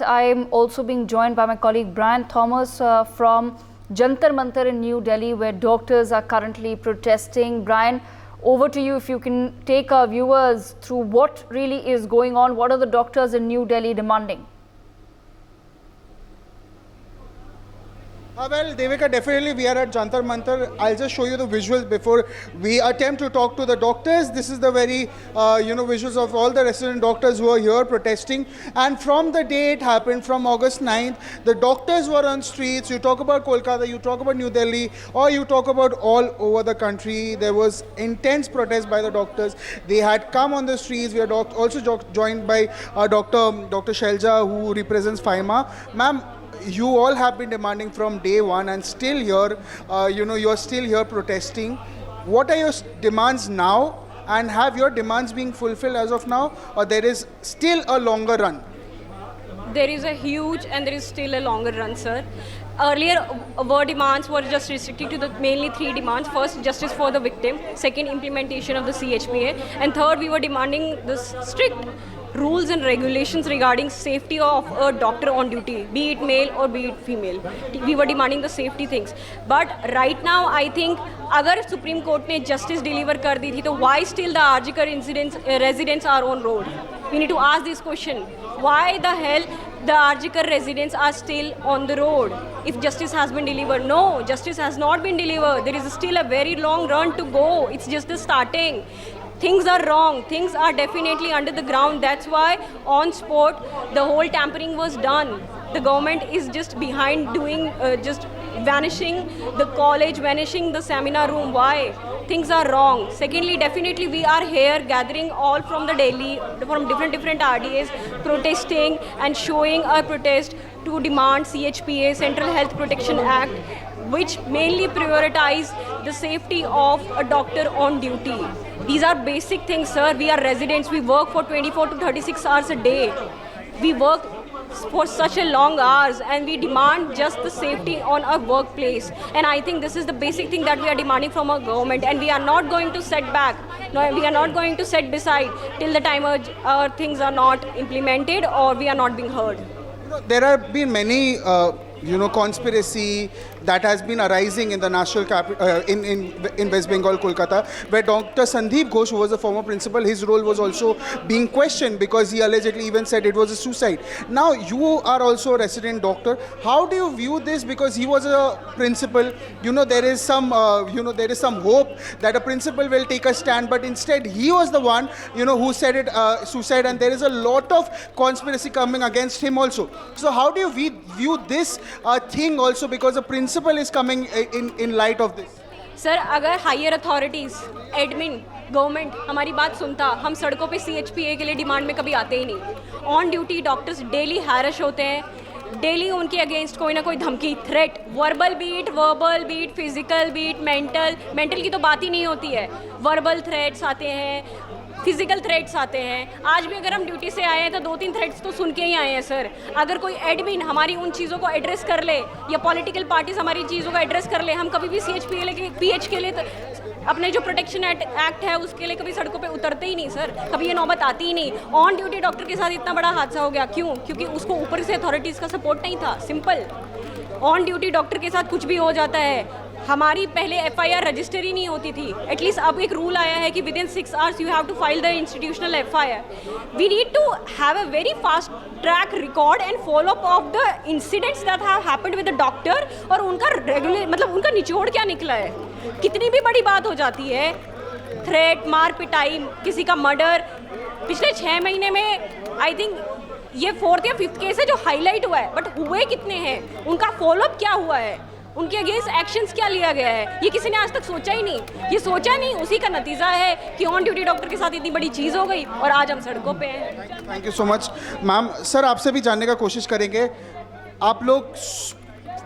But I am also being joined by my colleague Brian Thomas from Jantar Mantar in New Delhi, where doctors are currently protesting. Brian, over to you if you can take our viewers through what really is going on. What are the doctors in New Delhi demanding? Well, Devika, definitely we are at Jantar Mantar. I'll just show you the visuals before we attempt to talk to the doctors. This is the very, visuals of all the resident doctors who are here protesting. And from the day it happened, from August 9th, the doctors were on streets. You talk about Kolkata, you talk about New Delhi, or you talk about all over the country. There was intense protest by the doctors. They had come on the streets. We are also joined by Dr. Shelja, who represents FIMA. Ma'am, you all have been demanding from day one and still here, you're still here protesting. What are your demands now, and have your demands been fulfilled as of now, or there is still a longer run? There is a huge and there is still a longer run, sir. Earlier, our demands were just restricted to the mainly three demands. First, justice for the victim. Second, implementation of the CHPA. And third, we were demanding this strict rules and regulations regarding safety of a doctor on duty, be it male or be it female. We were demanding the safety things. But right now, I think, अगर Supreme Court ने justice deliver कर दी थी, तो why still the RGKar residents are on road? We need to ask this question. Why the hell the RGKar residents are still on the road if justice has been delivered? No, justice has not been delivered. There is still a very long run to go. It's just the starting. Things are wrong. Things are definitely under the ground. That's why on spot the whole tampering was done. The government is just behind doing, just vanishing the college, vanishing the seminar room. Why? Things are wrong. Secondly, definitely we are here gathering all from the Delhi, from different RDAs, protesting and showing our protest to demand CHPA, Central Health Protection Act, which mainly prioritize the safety of a doctor on duty. These are basic things, sir. We are residents. We work for 24 to 36 hours a day. We work for such a long hours and we demand just the safety on our workplace. And I think this is the basic thing that we are demanding from our government, and we are not going to set back. No, we are not going to set beside till the time our things are not implemented or we are not being heard. There have been many conspiracy that has been arising in the national capital, in West Bengal, Kolkata, where Dr. Sandeep Ghosh, who was a former principal, his role was also being questioned because he allegedly even said it was a suicide. Now you are also a resident doctor. How do you view this? Because he was a principal. There is some hope that a principal will take a stand, but instead he was the one, who said it suicide, and there is a lot of conspiracy coming against him also. So how do you view this thing also, because a principal is coming in light of this? Sir, अगर higher authorities, admin, government हमारी बात सुनता, हम सड़कों पे CHPA के लिए demand में कभी आते ही नहीं. On duty doctors daily harass होते हैं. डेली उनके अगेंस्ट कोई ना कोई धमकी, threat, verbal beat, physical beat, mental की तो बात ही नहीं होती है. वर्बल थ्रेट्स आते हैं, फिजिकल थ्रेट्स आते हैं. आज भी अगर हम ड्यूटी से आए हैं तो 2-3 थ्रेट्स तो सुन के ही आए हैं, सर. अगर कोई एडमिन हमारी उन चीज़ों को एड्रेस कर ले या पॉलिटिकल पार्टीज हमारी चीज़ों को एड्रेस कर ले, हम कभी भी CHPA PH के लिए अपने जो प्रोटेक्शन एक्ट है उसके लिए कभी सड़कों पे उतरते ही नहीं, सर. कभी ये नौबत आती ही नहीं. ऑन ड्यूटी डॉक्टर के साथ इतना बड़ा हादसा हो गया, क्यों? क्योंकि उसको ऊपर से अथॉरिटीज़ का सपोर्ट नहीं था. सिंपल. ऑन ड्यूटी डॉक्टर के साथ कुछ भी हो जाता है. हमारी पहले FIR रजिस्टर ही नहीं होती थी. एटलीस्ट अब एक रूल आया है कि within 6 hours you have to file the institutional FIR. We need to have a very fast track record and follow up of the incidents that have happened with the doctor, और उनका regular मतलब उनका निचोड़ क्या निकला है. कितनी भी बड़ी बात हो जाती है, थ्रेट, मार पिटाई, किसी का मर्डर, पिछले 6 महीने में आई थिंक ये 4th या 5th केस है जो हाईलाइट हुआ है. बट हुए कितने हैं, उनका फॉलोअप क्या हुआ है, उनके अगेंस्ट एक्शंस क्या लिया गया है, ये किसी ने आज तक सोचा ही नहीं. ये सोचा नहीं, उसी का नतीजा है कि ऑन ड्यूटी डॉक्टर के साथ इतनी बड़ी चीज़ हो गई और आज हम सड़कों पे हैं. Thank you so much ma'am. Sir, आपसे भी जानने का कोशिश करेंगे. आप लोग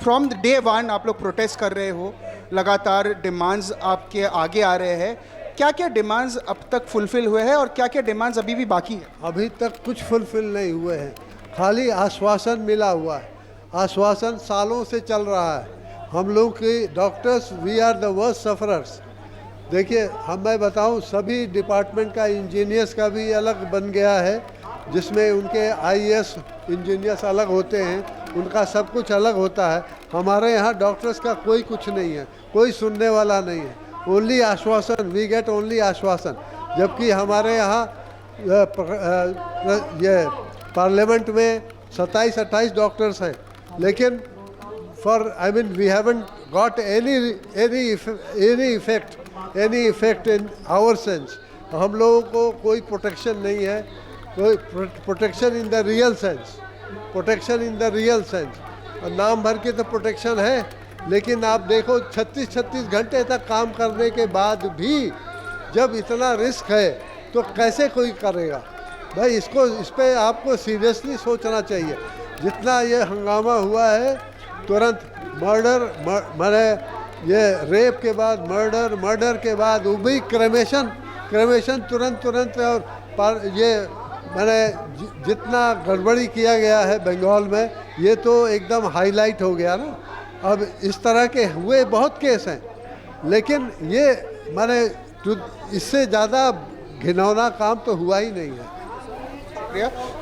फ्रॉम डे वन आप लोग प्रोटेस्ट कर रहे हो, लगातार डिमांड्स आपके आगे आ रहे हैं. क्या क्या डिमांड्स अब तक फुलफिल हुए हैं और क्या क्या डिमांड्स अभी भी बाकी है? अभी तक कुछ फुलफिल नहीं हुए हैं. खाली आश्वासन मिला हुआ है. आश्वासन सालों से चल रहा है. हम लोग के doctors, we are the worst sufferers. देखिए, मैं बताऊं, सभी डिपार्टमेंट का, इंजीनियर्स का भी अलग बन गया है, जिसमें उनके आईएएस इंजीनियर्स अलग होते हैं, उनका सब कुछ अलग होता है। हमारे यहाँ डॉक्टर्स का कोई कुछ नहीं है, कोई सुनने वाला नहीं है, ओनली आश्वासन, वी गेट ओनली आश्वासन। जबकि हमारे यहाँ ये पार्लियामेंट में 27-28 डॉक्टर्स हैं, लेकिन we haven't got any effect in our sense. हम लोगों को कोई प्रोटेक्शन नहीं है, कोई protection in the real sense, protection in the real sense. और नाम भर के तो प्रोटेक्शन है, लेकिन आप देखो 36 घंटे तक काम करने के बाद भी जब इतना रिस्क है तो कैसे कोई करेगा भाई? इस पे आपको सीरियसली सोचना चाहिए। जितना ये हंगामा हुआ है, तुरंत मैंने ये रेप के बाद मर्डर के बाद वो भी क्रेमेशन तुरंत और ये मैंने जितना गड़बड़ी किया गया है बंगाल में, ये तो एकदम हाईलाइट हो गया ना। अब इस तरह के हुए बहुत केस हैं, लेकिन ये मैंने इससे ज़्यादा घिनौना काम तो हुआ ही नहीं है।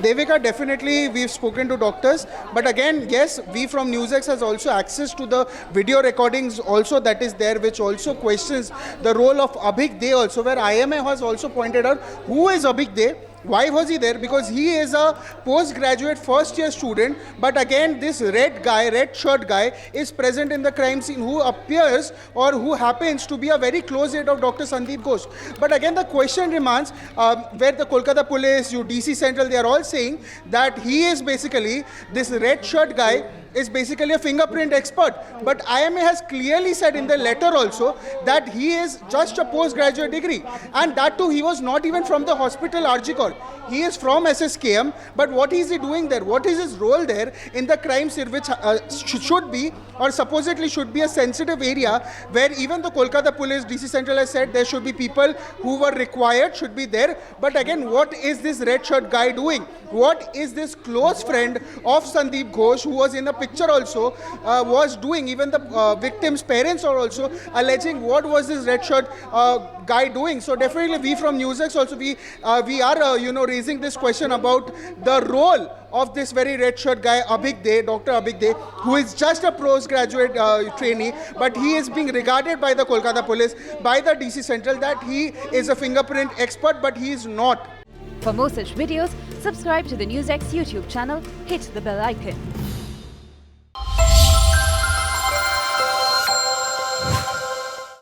Devika, definitely we've spoken to doctors, but again, yes, we from NewsX has also access to the video recordings also that is there, which also questions the role of Abhik De also, where IMA has also pointed out who is Abhik De. Why was he there? Because he is a postgraduate first year student, but again this red shirt guy is present in the crime scene, who appears or who happens to be a very close aide of Dr. Sandeep Ghosh. But again the question remains, where the Kolkata police, DC Central, they are all saying that he is basically, this red shirt guy is basically a fingerprint expert, but IMA has clearly said in the letter also that he is just a postgraduate degree, and that too he was not even from the hospital RG Kar. He is from SSKM, but what is he doing there? What is his role there in the crime scene, which should be or supposedly should be a sensitive area, where even the Kolkata police, DC Central has said there should be people who were required should be there. But again, what is this red shirt guy doing? What is this close friend of Sandeep Ghosh, who was in the picture also, was doing? Even the victim's parents are also alleging what was this red shirt guy doing. So definitely we from NewsX also, we are raising this question about the role of this very red shirt guy, Abhik De, Dr. Abhik De, who is just a postgraduate trainee, but he is being regarded by the Kolkata police, by the DC Central, that he is a fingerprint expert, but he is not. For more such videos, subscribe to the NewsX YouTube channel, hit the bell icon.